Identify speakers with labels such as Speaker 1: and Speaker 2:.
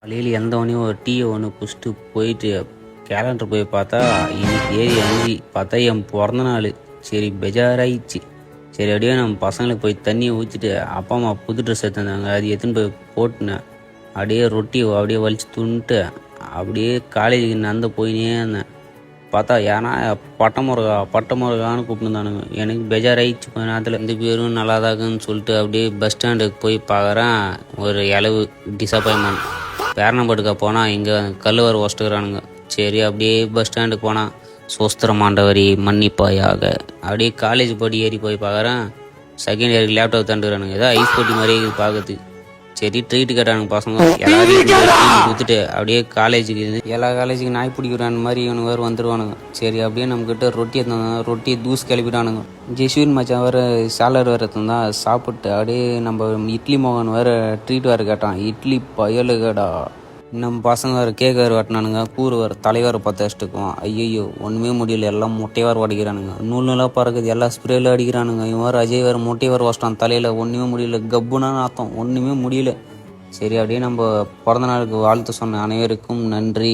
Speaker 1: காலையில் எந்தவனையும் ஒரு டீயை ஒன்று குடிச்சிட்டு போயிட்டு கேலண்டர் போய் பார்த்தா இன்னைக்கு தேதி 5 பார்த்தா என் பிறந்த நாள். சரி பெஜாராயிடுச்சு. சரி அப்படியே நம்ம பசங்களுக்கு போய் தண்ணியை ஊற்றிட்டு அப்பா அம்மா புது ட்ரெஸ் எடுத்துருந்தாங்க, அது எடுத்துன்னு போய் போட்டுனேன். அப்படியே ரொட்டி அப்படியே வலிச்சு துண்ணுட்டு அப்படியே காலேஜுக்கு நடந்து போயினே இருந்தேன். பார்த்தா ஏன்னா பட்டை முருகான்னு கூப்பிட்டுருந்தானுங்க. எனக்கு பெஜாராயிடுச்சு. கொஞ்ச நேரத்தில் எந்த பேரும் நல்லாதாக்குன்னு சொல்லிட்டு அப்படியே பஸ் ஸ்டாண்டுக்கு போய் பார்க்குறேன். ஒரு இளவு டிசப்பாயின்மெண்ட். பேரணம்பட்டுக்கா போனால் இங்கே கல்லுவர் ஒஸ்ட்டுக்கிறானுங்க. சரி அப்படியே பஸ் ஸ்டாண்டுக்கு போனால் சோஸ்திரமாண்டவரி மன்னிப்பாயாக. அப்படியே காலேஜ் படி ஏறி போய் பார்க்குறேன். செகண்ட் இயருக்கு லேப்டாப் தண்டுக்கிறானுங்க. ஏதோ ஐஸ் போட்டி மாதிரியே பார்க்குறது. சரி ட்ரீட்டு கேட்டானுங்க பசங்க. எல்லாரையும் கொடுத்துட்டு அப்படியே காலேஜுக்கு எல்லா காலேஜுக்கு நாய் பிடிக்கிறான் மாதிரி இவனு வேறு வந்துடுவானுங்க. சரி அப்படியே நம்மக்கிட்ட ரொட்டியை தூசு கிளப்பிட்டானுங்க. ஜெஸ்வின் மச்சான் வேறு சாலர் வேறு தான் சாப்பிட்டு அப்படியே நம்ம இட்லி மோகன் வேறு ட்ரீட் வேறு கேட்டான். இட்லி பயலுகடா. நம்ம பசங்க வேறு கேக் வேறு வெட்டினானுங்க. கூறு வேறு தலைவர் 10 வச்சுட்டுக்குவோம். ஐயோ ஒன்றுமே முடியல. எல்லாம் முட்டையை வேறு உடைக்கிறானுங்க. நூலாக பறக்குது. எல்லாம் ஸ்ப்ரேயில் அடிக்கிறானுங்க. இவன் வேறு அஜய் வேறு முட்டையை வேறு வச்சிட்டான் தலையில். ஒன்றுமே முடியல. கப்புனா நாத்தம். ஒன்றுமே முடியல. சரி அப்படியே நம்ம பிறந்த நாளுக்கு வாழ்த்து சொன்ன அனைவருக்கும் நன்றி.